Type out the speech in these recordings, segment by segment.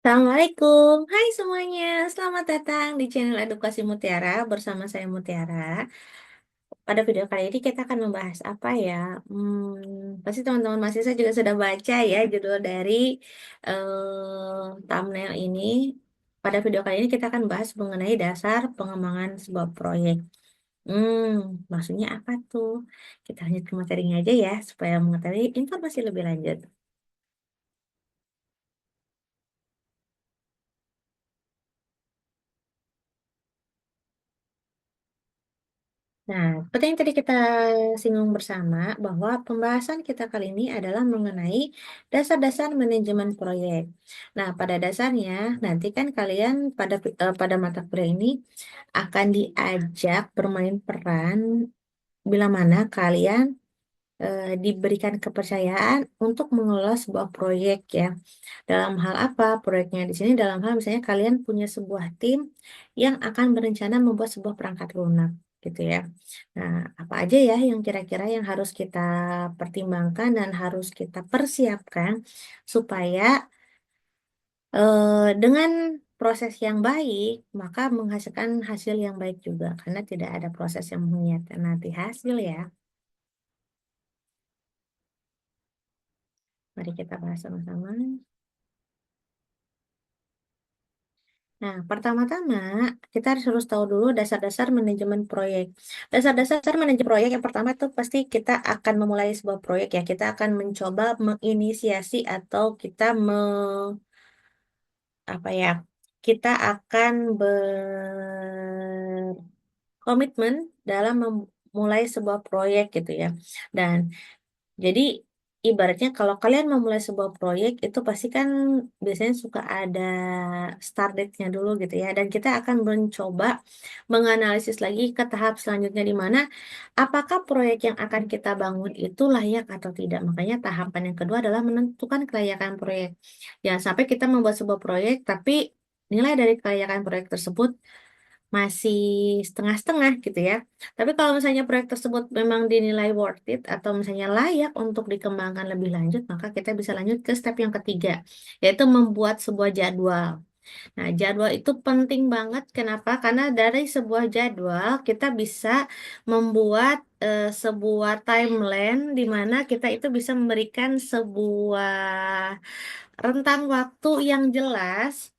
Assalamualaikum, hai semuanya, selamat datang di channel Edukasi Mutiara bersama saya Mutiara. Pada video kali ini kita akan membahas apa ya? Pasti teman-teman mahasiswa juga sudah baca ya judul dari thumbnail ini. Pada video kali ini kita akan bahas mengenai dasar pengembangan sebuah proyek. Maksudnya apa tuh? Kita lanjut ke materinya aja ya, supaya mengetahui informasi lebih lanjut. Nah, seperti yang tadi kita singgung bersama, bahwa pembahasan kita kali ini adalah mengenai dasar-dasar manajemen proyek. Nah, pada dasarnya, nanti kan kalian pada mata kuliah ini akan diajak bermain peran bila mana kalian diberikan kepercayaan untuk mengelola sebuah proyek ya. Dalam hal apa proyeknya di sini? Dalam hal misalnya kalian punya sebuah tim yang akan berencana membuat sebuah perangkat lunak gitu ya. Nah, apa aja ya yang kira-kira yang harus kita pertimbangkan dan harus kita persiapkan supaya dengan proses yang baik maka menghasilkan hasil yang baik juga karena tidak ada proses yang mengkhianati hasil ya. Mari kita bahas sama-sama. Nah, pertama-tama kita harus tahu dulu dasar-dasar manajemen proyek. Dasar-dasar manajemen proyek yang pertama itu pasti kita akan memulai sebuah proyek ya. Kita akan mencoba menginisiasi atau kita apa ya? Kita akan berkomitmen dalam memulai sebuah proyek gitu ya. Dan jadi ibaratnya kalau kalian memulai sebuah proyek itu pasti kan biasanya suka ada start date-nya dulu gitu ya. Dan kita akan mencoba menganalisis lagi ke tahap selanjutnya di mana apakah proyek yang akan kita bangun itu layak atau tidak. Makanya tahapan yang kedua adalah menentukan kelayakan proyek. Jangan sampai kita membuat sebuah proyek tapi nilai dari kelayakan proyek tersebut masih setengah-setengah gitu ya. Tapi kalau misalnya proyek tersebut memang dinilai worth it atau misalnya layak untuk dikembangkan lebih lanjut, maka kita bisa lanjut ke step yang ketiga, yaitu membuat sebuah jadwal. Nah, jadwal itu penting banget. Kenapa? Karena dari sebuah jadwal kita bisa membuat sebuah timeline di mana kita itu bisa memberikan sebuah rentang waktu yang jelas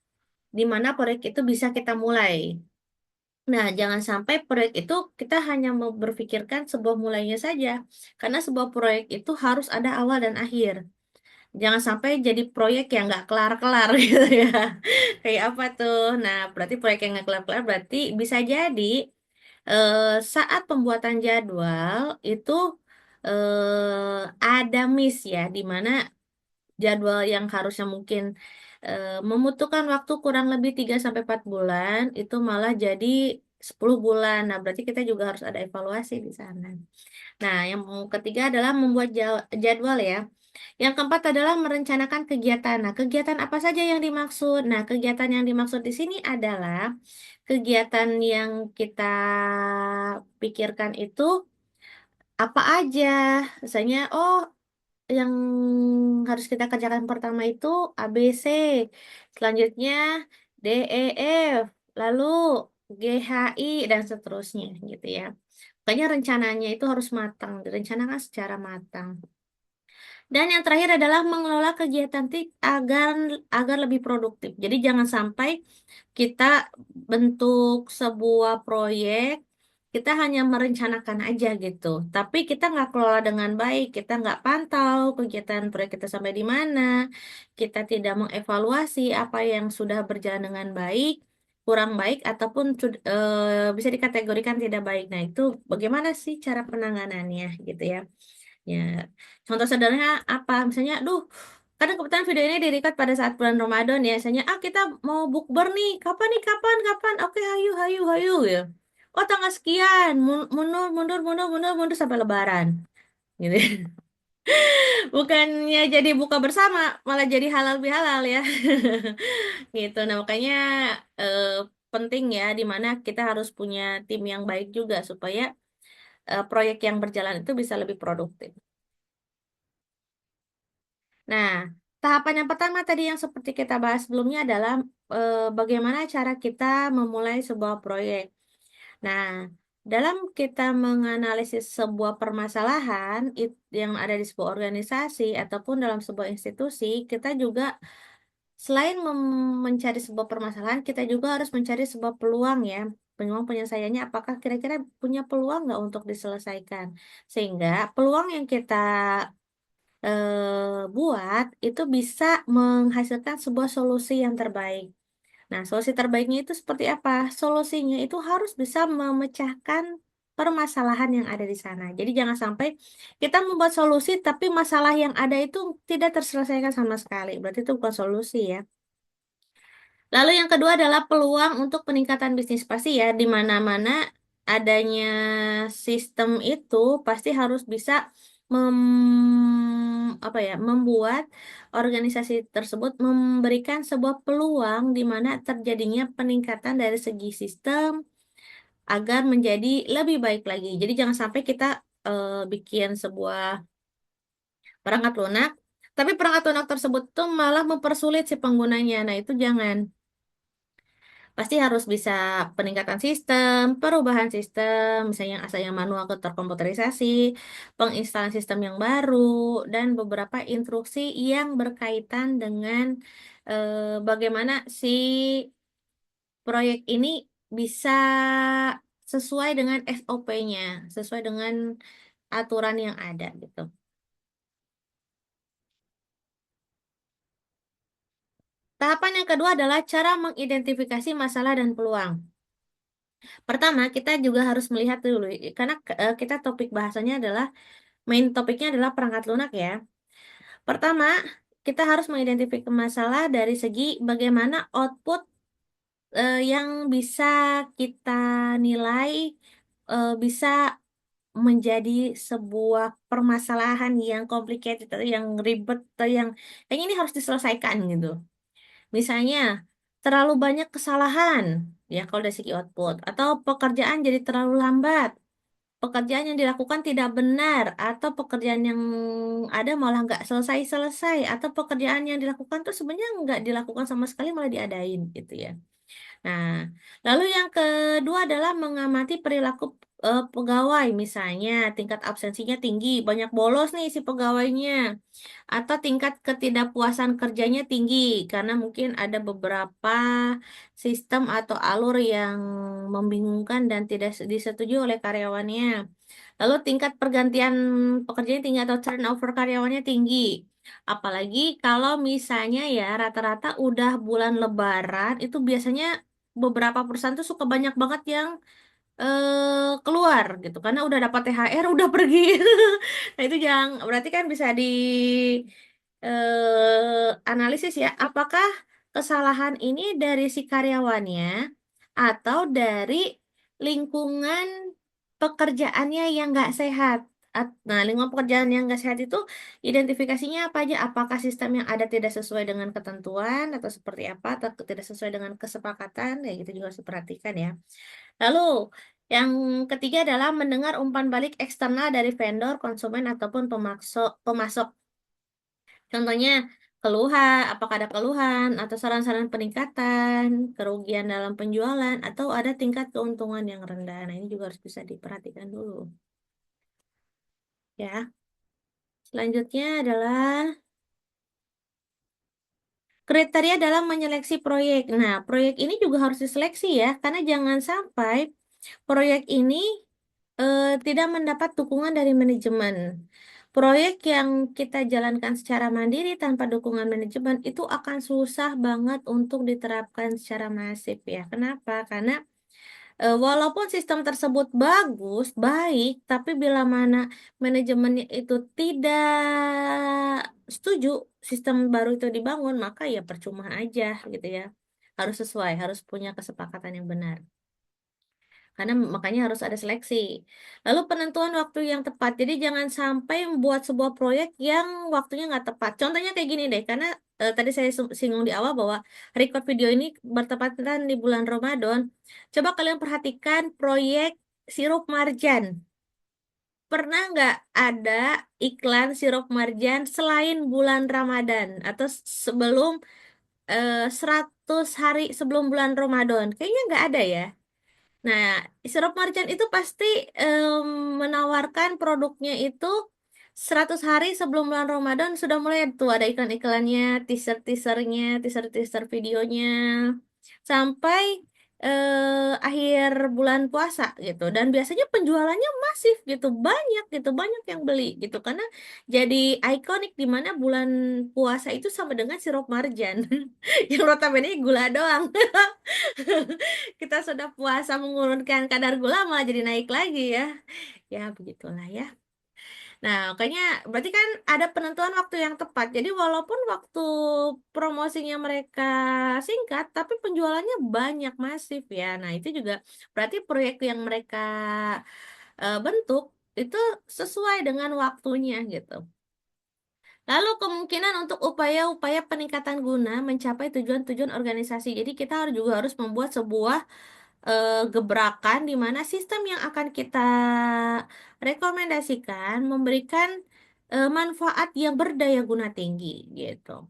di mana proyek itu bisa kita mulai. Nah, jangan sampai proyek itu kita hanya mau berpikirkan sebuah mulainya saja, karena sebuah proyek itu harus ada awal dan akhir. Jangan sampai jadi proyek yang nggak kelar-kelar gitu ya. Kayak apa tuh? Nah, berarti proyek yang nggak kelar-kelar berarti bisa jadi saat pembuatan jadwal itu ada miss ya, di mana jadwal yang harusnya mungkin membutuhkan waktu kurang lebih 3 sampai 4 bulan itu malah jadi 10 bulan. Nah, berarti kita juga harus ada evaluasi di sana. Nah, yang ketiga adalah membuat jadwal ya. Yang keempat adalah merencanakan kegiatan. Nah, kegiatan apa saja yang dimaksud? Nah, kegiatan yang dimaksud di sini adalah kegiatan yang kita pikirkan itu apa aja. Misalnya, oh yang harus kita kerjakan pertama itu A, B, C, selanjutnya D, E, F, lalu G, H, I, dan seterusnya gitu ya. Makanya rencananya itu harus matang, direncanakan secara matang. Dan yang terakhir adalah mengelola kegiatan agar agar lebih produktif. Jadi jangan sampai kita bentuk sebuah proyek, kita hanya merencanakan aja gitu. Tapi kita nggak kelola dengan baik, kita nggak pantau kegiatan proyek kita sampai di mana, kita tidak mengevaluasi apa yang sudah berjalan dengan baik, kurang baik, ataupun bisa dikategorikan tidak baik. Nah, itu bagaimana sih cara penanganannya gitu ya. Ya, contoh sederhana apa? Misalnya, duh, kadang kebetulan video ini di-record pada saat bulan Ramadan ya. Misalnya, kita mau bukber nih. Kapan nih? Kapan? Kapan? Oke, hayu, hayu, hayu ya. Oh, tanggal sekian. Mundur, mundur, mundur, mundur, mundur sampai Lebaran. Gitu. Bukannya jadi buka bersama, malah jadi halal bihalal ya. Gitu. Nah, makanya eh, penting ya, di mana kita harus punya tim yang baik juga supaya proyek yang berjalan itu bisa lebih produktif. Nah, Tahapan yang pertama tadi yang seperti kita bahas sebelumnya adalah bagaimana cara kita memulai sebuah proyek. Nah, dalam kita menganalisis sebuah permasalahan yang ada di sebuah organisasi ataupun dalam sebuah institusi, kita juga selain mencari sebuah permasalahan, kita juga harus mencari sebuah peluang ya. Peluang penyelesaiannya apakah kira-kira punya peluang nggak untuk diselesaikan. Sehingga peluang yang kita buat itu bisa menghasilkan sebuah solusi yang terbaik. Nah, solusi terbaiknya itu seperti apa? Solusinya itu harus bisa memecahkan permasalahan yang ada di sana. Jadi jangan sampai kita membuat solusi tapi masalah yang ada itu tidak terselesaikan sama sekali. Berarti itu bukan solusi ya. Lalu yang kedua adalah peluang untuk peningkatan bisnis. Pasti ya, di mana-mana adanya sistem itu pasti harus bisa membuat organisasi tersebut memberikan sebuah peluang di mana terjadinya peningkatan dari segi sistem agar menjadi lebih baik lagi. Jadi jangan sampai kita bikin sebuah perangkat lunak, tapi perangkat lunak tersebut tuh malah mempersulit si penggunanya. Nah, itu jangan. Pasti harus bisa peningkatan sistem, perubahan sistem, misalnya yang asalnya manual ke terkomputerisasi, penginstalan sistem yang baru, dan beberapa instruksi yang berkaitan dengan bagaimana si proyek ini bisa sesuai dengan SOP-nya, sesuai dengan aturan yang ada gitu. Tahapan yang kedua adalah cara mengidentifikasi masalah dan peluang. Pertama, kita juga harus melihat dulu, karena kita topik bahasanya adalah, main topiknya adalah perangkat lunak ya. Pertama, kita harus mengidentifikasi masalah dari segi bagaimana output yang bisa kita nilai bisa menjadi sebuah permasalahan yang complicated atau yang ribet atau yang ini harus diselesaikan gitu. Misalnya, terlalu banyak kesalahan ya kalau dari segi output atau pekerjaan jadi terlalu lambat, pekerjaan yang dilakukan tidak benar, atau pekerjaan yang ada malah nggak selesai-selesai, atau pekerjaan yang dilakukan tuh sebenarnya nggak dilakukan sama sekali malah diadain gitu ya. Nah, lalu yang kedua adalah mengamati perilaku pegawai, misalnya tingkat absensinya tinggi, banyak bolos nih si pegawainya, atau tingkat ketidakpuasan kerjanya tinggi karena mungkin ada beberapa sistem atau alur yang membingungkan dan tidak disetujui oleh karyawannya. Lalu tingkat pergantian pekerjaan tinggi atau turnover karyawannya tinggi. Apalagi kalau misalnya ya rata-rata udah bulan Lebaran itu biasanya beberapa perusahaan tuh suka banyak banget yang keluar gitu karena udah dapat THR udah pergi. Nah, itu yang berarti kan bisa di analisis ya, apakah kesalahan ini dari si karyawannya atau dari lingkungan pekerjaannya yang nggak sehat. Nah, lingkungan pekerjaan yang nggak sehat itu identifikasinya apa aja? Apakah sistem yang ada tidak sesuai dengan ketentuan atau seperti apa, atau tidak sesuai dengan kesepakatan? Ya, gitu juga harus diperhatikan ya. Lalu, yang ketiga adalah mendengar umpan balik eksternal dari vendor, konsumen, ataupun pemasok. Contohnya, apakah ada keluhan atau saran-saran peningkatan, kerugian dalam penjualan, atau ada tingkat keuntungan yang rendah. Nah, ini juga harus bisa diperhatikan dulu. Ya, selanjutnya adalah kriteria dalam menyeleksi proyek. Nah, proyek ini juga harus diseleksi ya, karena jangan sampai proyek ini tidak mendapat dukungan dari manajemen. Proyek yang kita jalankan secara mandiri tanpa dukungan manajemen itu akan susah banget untuk diterapkan secara masif ya. Kenapa? Karena walaupun sistem tersebut bagus, baik, tapi bila mana manajemennya itu tidak setuju sistem baru itu dibangun, maka ya percuma aja gitu ya. Harus sesuai, harus punya kesepakatan yang benar. Karena makanya harus ada seleksi. Lalu penentuan waktu yang tepat. Jadi jangan sampai membuat sebuah proyek yang waktunya nggak tepat. Contohnya kayak gini deh, karena tadi saya singgung di awal bahwa record video ini bertepatan di bulan Ramadan. Coba kalian perhatikan proyek sirup marjan. pernah nggak ada iklan sirup marjan selain bulan Ramadan atau sebelum 100 hari sebelum bulan Ramadan? Kayaknya nggak ada ya. Nah, sirup marjan itu pasti em, menawarkan produknya itu 100 hari sebelum bulan Ramadan sudah mulai tuh ada iklan-iklannya, teaser-teasernya, teaser-teaser videonya sampai akhir bulan puasa gitu. Dan biasanya penjualannya masif gitu, banyak gitu, banyak yang beli gitu karena jadi ikonik di mana bulan puasa itu sama dengan sirup marjan. Yang notabene gula doang. Kita sudah puasa mengurunkan kadar gula malah jadi naik lagi ya. Ya begitulah ya. Nah, makanya berarti kan ada penentuan waktu yang tepat. Jadi walaupun waktu promosinya mereka singkat, tapi penjualannya banyak masif ya. Nah, itu juga berarti proyek yang mereka bentuk itu sesuai dengan waktunya gitu. Lalu kemungkinan untuk upaya-upaya peningkatan guna mencapai tujuan-tujuan organisasi. Jadi kita juga harus membuat sebuah gebrakan di mana sistem yang akan kita rekomendasikan memberikan manfaat yang berdaya guna tinggi gitu.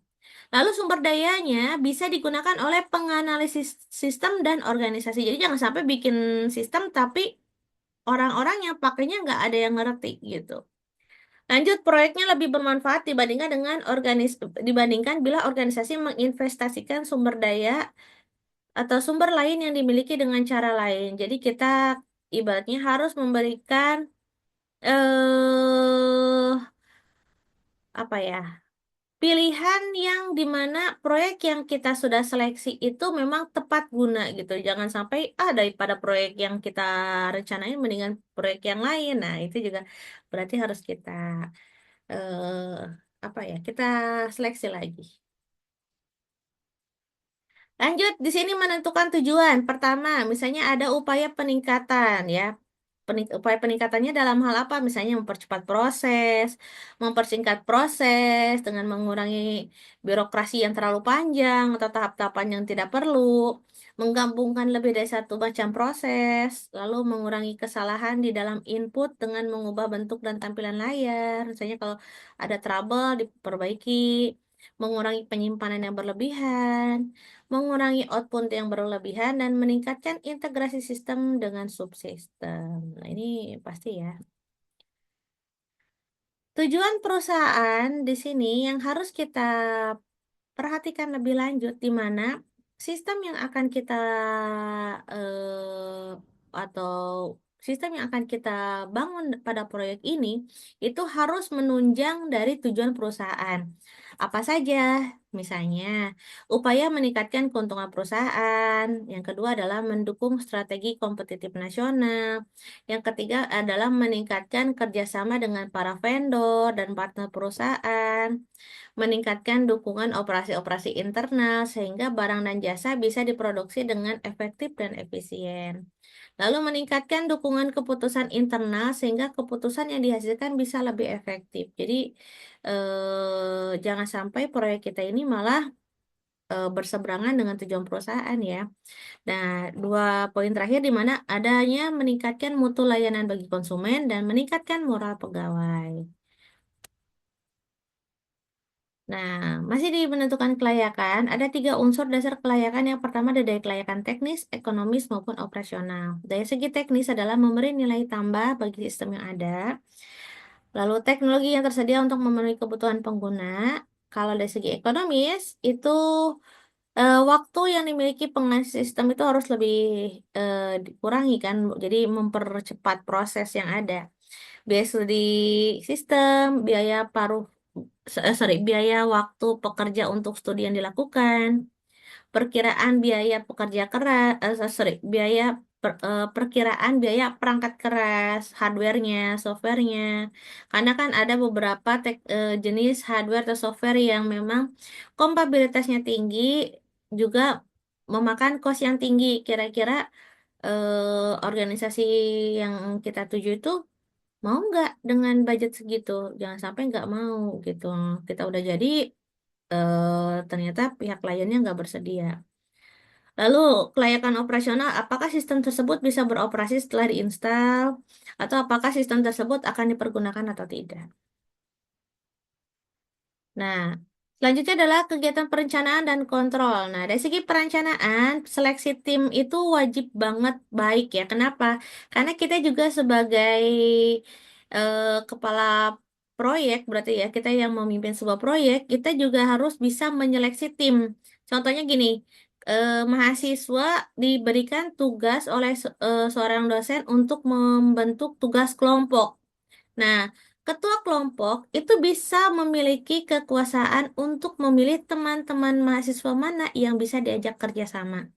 Lalu sumber dayanya bisa digunakan oleh penganalisis sistem dan organisasi. Jadi jangan sampai bikin sistem tapi orang-orang yang pakainya nggak ada yang ngerti gitu. Lanjut, proyeknya lebih bermanfaat dibandingkan bila organisasi menginvestasikan sumber daya atau sumber lain yang dimiliki dengan cara lain. Jadi kita ibaratnya harus memberikan eh apa ya? Pilihan yang dimana proyek yang kita sudah seleksi itu memang tepat guna gitu. Jangan sampai daripada proyek yang kita rencanain mendingan proyek yang lain. Nah, itu juga berarti harus kita eh apa ya? Kita seleksi lagi. Lanjut, di sini menentukan tujuan. Pertama, misalnya ada upaya peningkatan ya. Upaya peningkatannya dalam hal apa? Misalnya mempercepat proses, mempersingkat proses dengan mengurangi birokrasi yang terlalu panjang atau tahap-tahapan yang tidak perlu, menggabungkan lebih dari satu macam proses, lalu mengurangi kesalahan di dalam input dengan mengubah bentuk dan tampilan layar. Misalnya kalau ada trouble diperbaiki, mengurangi penyimpanan yang berlebihan, mengurangi output yang berlebihan, dan meningkatkan integrasi sistem dengan subsistem. Nah, ini pasti ya. Tujuan perusahaan di sini yang harus kita perhatikan lebih lanjut di mana sistem yang akan kita atau sistem yang akan kita bangun pada proyek ini itu harus menunjang dari tujuan perusahaan. Apa saja? Misalnya, upaya meningkatkan keuntungan perusahaan. Yang kedua adalah mendukung strategi kompetitif nasional. Yang ketiga adalah meningkatkan kerjasama dengan para vendor dan partner perusahaan, meningkatkan dukungan operasi-operasi internal sehingga barang dan jasa bisa diproduksi dengan efektif dan efisien. Lalu meningkatkan dukungan keputusan internal sehingga keputusan yang dihasilkan bisa lebih efektif. Jadi jangan sampai proyek kita ini malah berseberangan dengan tujuan perusahaan ya. Nah, dua poin terakhir di mana adanya meningkatkan mutu layanan bagi konsumen dan meningkatkan moral pegawai. Nah, masih di menentukan kelayakan, ada tiga unsur dasar kelayakan. Yang pertama ada dari kelayakan teknis, ekonomis, maupun operasional. Dari segi teknis adalah memberi nilai tambah bagi sistem yang ada. Lalu teknologi yang tersedia untuk memenuhi kebutuhan pengguna. Kalau dari segi ekonomis, itu waktu yang dimiliki pengguna sistem itu harus lebih dikurangi kan. Jadi mempercepat proses yang ada. Biaya studi sistem, biaya biaya waktu pekerja untuk studi yang dilakukan, perkiraan biaya pekerja keras, biaya perkiraan biaya perangkat keras, hardwarenya, softwarenya. Karena kan ada beberapa jenis hardware atau software yang memang kompatibilitasnya tinggi, juga memakan cost yang tinggi. Kira-kira organisasi yang kita tuju itu mau nggak dengan budget segitu? Jangan sampai nggak mau gitu. Kita udah jadi ternyata pihak kliennya nggak bersedia. Lalu, kelayakan operasional, apakah sistem tersebut bisa beroperasi setelah diinstal, atau apakah sistem tersebut akan dipergunakan atau tidak. Nah, selanjutnya adalah kegiatan perencanaan dan kontrol. Nah, dari segi perencanaan, seleksi tim itu wajib banget baik ya. Kenapa? Karena kita juga sebagai kepala proyek, berarti ya, kita yang memimpin sebuah proyek, kita juga harus bisa menyeleksi tim. Contohnya gini, mahasiswa diberikan tugas oleh seorang dosen untuk membentuk tugas kelompok. Nah, ketua kelompok itu bisa memiliki kekuasaan untuk memilih teman-teman mahasiswa mana yang bisa diajak kerjasama,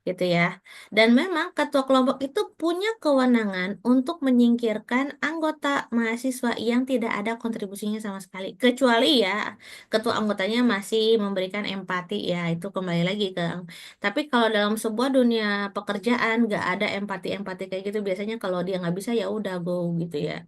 gitu ya. Dan memang ketua kelompok itu punya kewenangan untuk menyingkirkan anggota mahasiswa yang tidak ada kontribusinya sama sekali, kecuali ya ketua anggotanya masih memberikan empati ya, itu kembali lagi ke. Tapi kalau dalam sebuah dunia pekerjaan nggak ada empati-empati kayak gitu, biasanya kalau dia nggak bisa ya udah go gitu ya.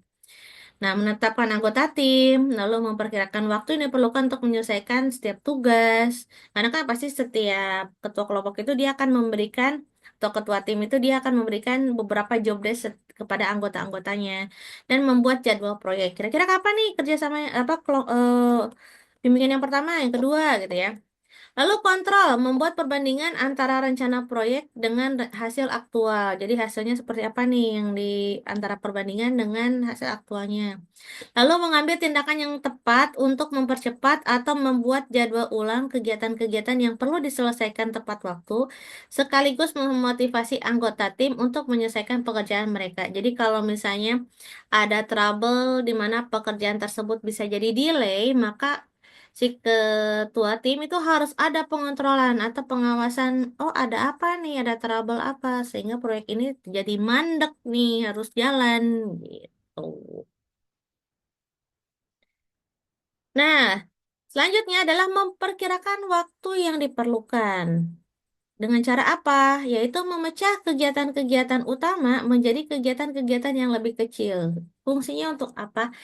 Nah, menetapkan anggota tim, lalu memperkirakan waktu yang diperlukan untuk menyelesaikan setiap tugas. Karena kan pasti setiap ketua kelompok itu dia akan memberikan, atau ketua tim itu dia akan memberikan beberapa job desk kepada anggota-anggotanya dan membuat jadwal proyek. Kira-kira kapan nih kerjasama apa bimbingan yang pertama, yang kedua gitu ya. Lalu kontrol, membuat perbandingan antara rencana proyek dengan hasil aktual. Jadi hasilnya seperti apa nih yang di antara perbandingan dengan hasil aktualnya. Lalu mengambil tindakan yang tepat untuk mempercepat atau membuat jadwal ulang kegiatan-kegiatan yang perlu diselesaikan tepat waktu, sekaligus memotivasi anggota tim untuk menyelesaikan pekerjaan mereka. Jadi kalau misalnya ada trouble di mana pekerjaan tersebut bisa jadi delay, maka si ketua tim itu harus ada pengontrolan atau pengawasan, oh ada apa nih, ada trouble apa, sehingga proyek ini jadi mandek nih, harus jalan gitu. Nah, selanjutnya adalah memperkirakan waktu yang diperlukan. Dengan cara apa? Yaitu memecah kegiatan-kegiatan utama menjadi kegiatan-kegiatan yang lebih kecil. Fungsinya untuk apa?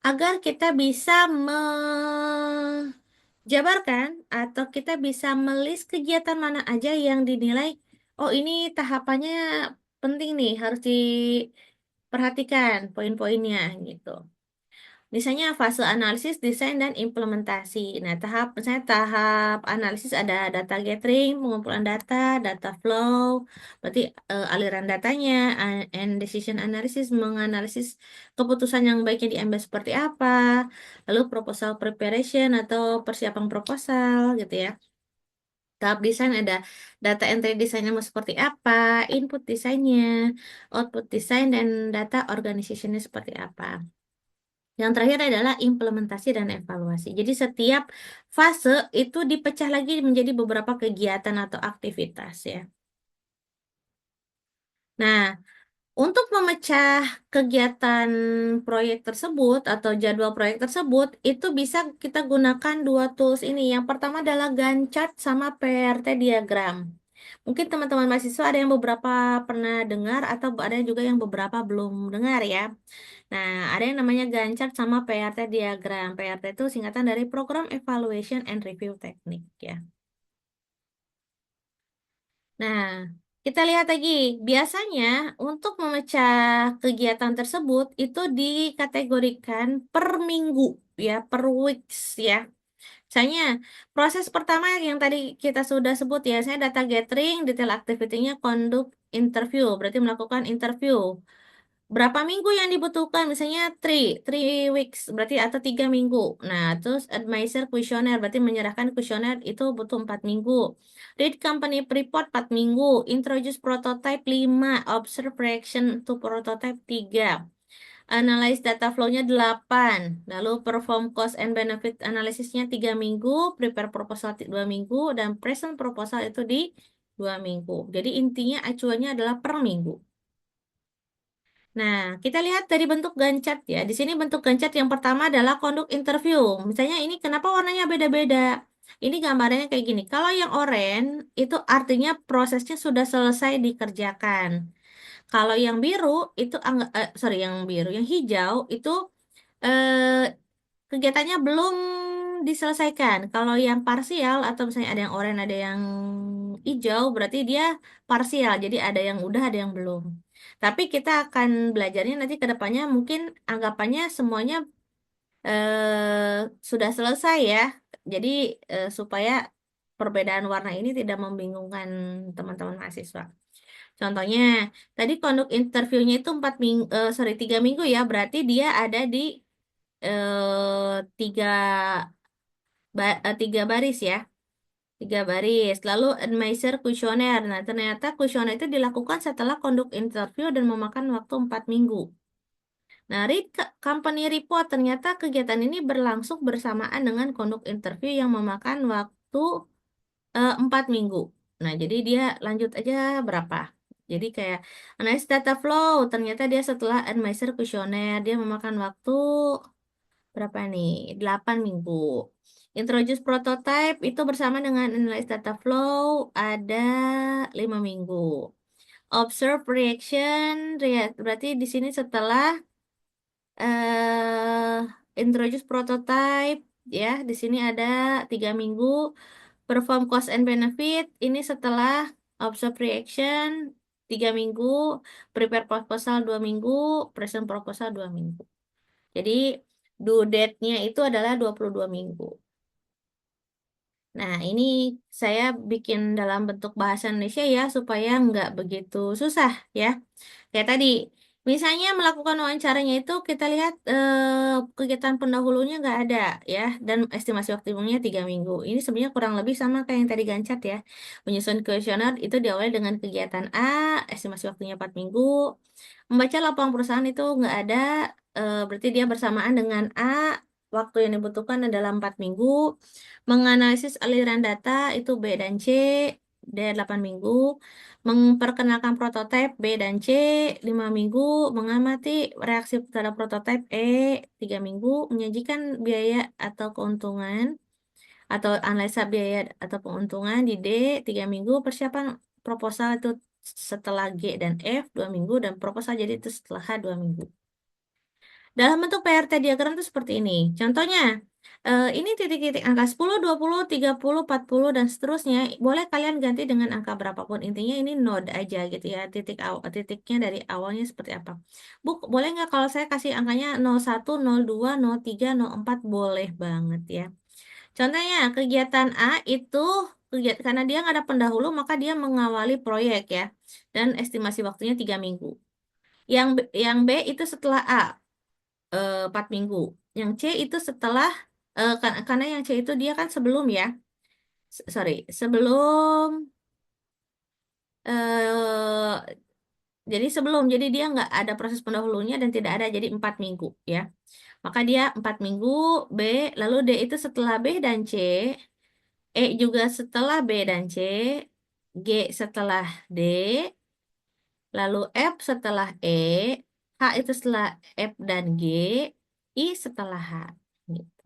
Agar kita bisa menjabarkan atau kita bisa melis kegiatan mana aja yang dinilai, oh ini tahapannya penting nih, harus diperhatikan poin-poinnya gitu. Misalnya fase analisis, desain, dan implementasi. Nah, misalnya tahap analisis ada data gathering, pengumpulan data, data flow, berarti aliran datanya, and decision analysis, menganalisis keputusan yang baiknya diambil seperti apa, lalu proposal preparation atau persiapan proposal gitu ya. Tahap desain ada data entry desainnya mau seperti apa, input desainnya, output desain, dan data organizationnya seperti apa. Yang terakhir adalah implementasi dan evaluasi. Jadi setiap fase itu dipecah lagi menjadi beberapa kegiatan atau aktivitas ya. Nah, untuk memecah kegiatan proyek tersebut atau jadwal proyek tersebut, itu bisa kita gunakan dua tools ini. Yang pertama adalah Gantt chart sama PRT diagram. Mungkin teman-teman mahasiswa ada yang beberapa pernah dengar atau ada juga yang beberapa belum dengar ya. Nah, ada yang namanya Gantt chart sama PRT diagram. PRT itu singkatan dari Program Evaluation and Review Technique ya. Nah, kita lihat lagi. Biasanya untuk memecah kegiatan tersebut itu dikategorikan per minggu ya, per weeks ya. Misalnya, proses pertama yang tadi kita sudah sebut ya, saya data gathering, detail activity-nya conduct interview, berarti melakukan interview. Berapa minggu yang dibutuhkan? Misalnya three weeks, berarti atau 3 minggu. Nah, terus advisor questionnaire, berarti menyerahkan kuesioner itu butuh 4 minggu. Read company report 4 minggu. Introduce prototype 5. Observe reaction to prototype 3. Analyze data flow-nya 8. Lalu perform cost and benefit analysisnya 3 minggu. Prepare proposal 2 minggu. Dan present proposal itu di 2 minggu. Jadi intinya acuannya adalah per minggu. Nah, kita lihat dari bentuk gancat ya. Di sini bentuk gancat yang pertama adalah konduk interview. Misalnya ini kenapa warnanya beda-beda? Ini gambarnya kayak gini. Kalau yang oranye itu artinya prosesnya sudah selesai dikerjakan. Kalau yang biru itu yang biru, yang hijau itu eh, kegiatannya belum diselesaikan. Kalau yang parsial atau misalnya ada yang oranye, ada yang hijau berarti dia parsial, jadi ada yang udah, ada yang belum. Tapi kita akan belajarnya nanti ke depannya mungkin anggapannya semuanya sudah selesai ya. Jadi supaya perbedaan warna ini tidak membingungkan teman-teman mahasiswa. Contohnya, tadi konduk interviewnya itu 4 minggu, 3 minggu ya, berarti dia ada di tiga 3 baris ya, 3 baris. Lalu advisor kuesioner. Nah, ternyata kuesioner itu dilakukan setelah konduk interview dan memakan waktu 4 minggu. Nah, company report ternyata kegiatan ini berlangsung bersamaan dengan konduk interview yang memakan waktu 4 minggu. Nah, jadi dia lanjut aja berapa. Jadi kayak analysis data flow, ternyata dia setelah advisor kuesioner, dia memakan waktu berapa nih? 8 minggu. Introduce prototype itu bersama dengan analysis data flow ada 5 minggu. Observe reaction, berarti di sini setelah eh introduce prototype ya, di sini ada 3 minggu. Perform cost and benefit ini setelah observe reaction 3 minggu, prepare proposal 2 minggu, present proposal 2 minggu. Jadi due date-nya itu adalah 22 minggu. Nah, ini saya bikin dalam bentuk bahasa Indonesia ya, supaya nggak begitu susah ya. Kayak tadi, misalnya melakukan wawancaranya itu kita lihat kegiatan pendahulunya nggak ada ya, dan estimasi waktunya 3 minggu. Ini sebenarnya kurang lebih sama kayak yang tadi Gancat ya. Menyusun kuesioner itu diawali dengan kegiatan A, estimasi waktunya 4 minggu. Membaca laporan perusahaan itu nggak ada, berarti dia bersamaan dengan A, waktu yang dibutuhkan adalah 4 minggu. Menganalisis aliran data itu B dan C, D 8 minggu. Memperkenalkan prototipe B dan C 5 minggu. Mengamati reaksi terhadap prototipe E 3 minggu. Menyajikan biaya atau keuntungan atau analisa biaya atau keuntungan di D 3 minggu. Persiapan proposal itu setelah G dan F 2 minggu, dan proposal jadi itu setelah H 2 minggu. Dalam bentuk PRT diagram itu seperti ini. Contohnya, ini titik-titik angka 10, 20, 30, 40, dan seterusnya. Boleh kalian ganti dengan angka berapapun. Intinya ini node aja gitu ya. Titiknya dari awalnya seperti apa. Boleh nggak kalau saya kasih angkanya 01, 02, 03, 04? Boleh banget ya. Contohnya, kegiatan A itu karena dia nggak ada pendahulu, maka dia mengawali proyek ya. Dan estimasi waktunya 3 minggu. Yang B itu setelah A. 4 minggu. Yang C itu setelah karena yang C itu dia kan sebelum ya. Sorry, sebelum eh jadi dia nggak ada proses pendahulunya dan tidak ada, jadi 4 minggu ya. Maka dia 4 minggu B, lalu D itu setelah B dan C, E juga setelah B dan C, G setelah D, lalu F setelah E, H itu setelah F dan G, I setelah H. Gitu.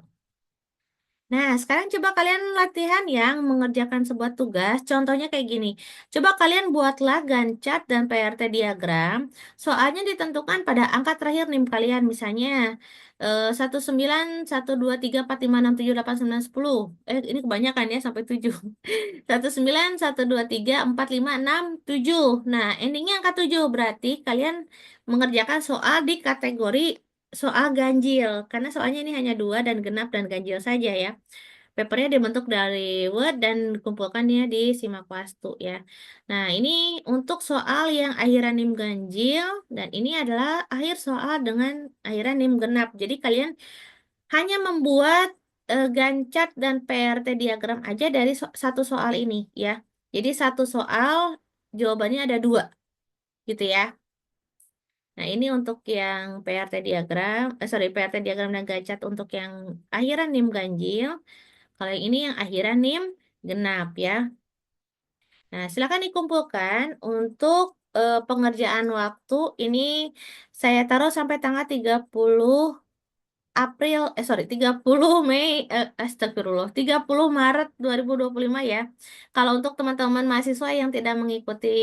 Nah, sekarang coba kalian latihan yang mengerjakan sebuah tugas. Contohnya kayak gini. Coba kalian buatlah Gantt chart dan PRT diagram. Soalnya ditentukan pada angka terakhir NIM kalian. Misalnya 19, 1, 2, 3, 4, 5, 6, 7, 8, 9, 10. Ini kebanyakan ya sampai 7. 19, 1, 2, 3, 4, 5, 6, 7. Nah, endingnya angka 7. Berarti kalian mengerjakan soal di kategori soal ganjil, karena soalnya ini hanya 2 dan genap dan ganjil saja ya. Papernya dibentuk dari Word dan dikumpulkannya di Simakwastu ya. Nah, ini untuk soal yang akhiran NIM ganjil, dan ini adalah akhir soal dengan akhiran NIM genap. Jadi kalian hanya membuat Gantt chart dan PRT diagram aja dari satu soal ini ya. Jadi satu soal jawabannya ada 2 gitu ya. Nah, ini untuk yang PRT diagram, PRT diagram dan Gantt untuk yang akhiran NIM ganjil. Kalau yang ini yang akhiran NIM genap ya. Nah, silakan dikumpulkan untuk pengerjaan waktu. Ini saya taruh sampai tanggal 30 April, 30 Mei, astagfirullah, 30 Maret 2025 ya. Kalau untuk teman-teman mahasiswa yang tidak mengikuti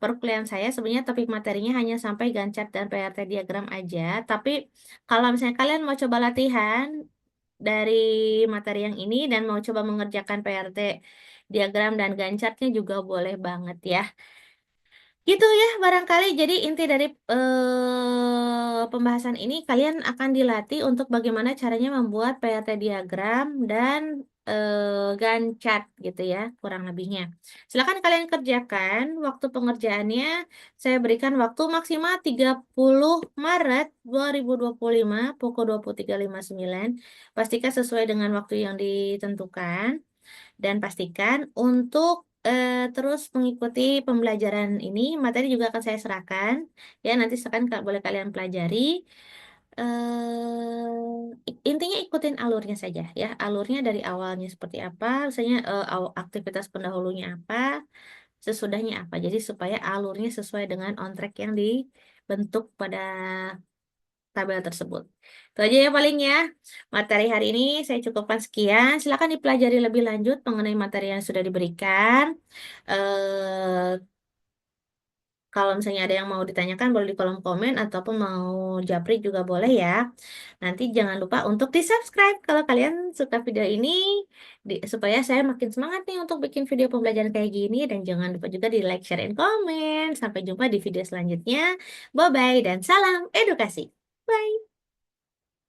perkuliahan saya, sebenarnya topik materinya hanya sampai Gantt chart dan PRT diagram aja. Tapi kalau misalnya kalian mau coba latihan dari materi yang ini dan mau coba mengerjakan PRT diagram dan Gantt-chartnya juga boleh banget ya. Gitu ya, barangkali jadi inti dari pembahasan ini kalian akan dilatih untuk bagaimana caranya membuat PRT diagram dan Gantt chart gitu ya, kurang lebihnya. Silakan kalian kerjakan. Waktu pengerjaannya saya berikan waktu maksimal 30 Maret 2025 pukul 23.59. Pastikan sesuai dengan waktu yang ditentukan. Dan pastikan untuk terus mengikuti pembelajaran ini, materi juga akan saya serahkan. Ya, nanti silakan boleh kalian pelajari. Intinya ikutin alurnya saja ya. Alurnya dari awalnya seperti apa, misalnya aktivitas pendahulunya apa, sesudahnya apa. Jadi supaya alurnya sesuai dengan on track yang dibentuk pada tabel tersebut. Itu aja ya paling ya. Materi hari ini saya cukupkan sekian. Silakan dipelajari lebih lanjut mengenai materi yang sudah diberikan. Eh, Kalau misalnya ada yang mau ditanyakan boleh di kolom komen ataupun mau japri juga boleh ya. Nanti jangan lupa untuk di-subscribe kalau kalian suka video ini supaya saya makin semangat nih untuk bikin video pembelajaran kayak gini dan jangan lupa juga di like, share, dan komen. Sampai jumpa di video selanjutnya. Bye bye dan salam edukasi. Bye.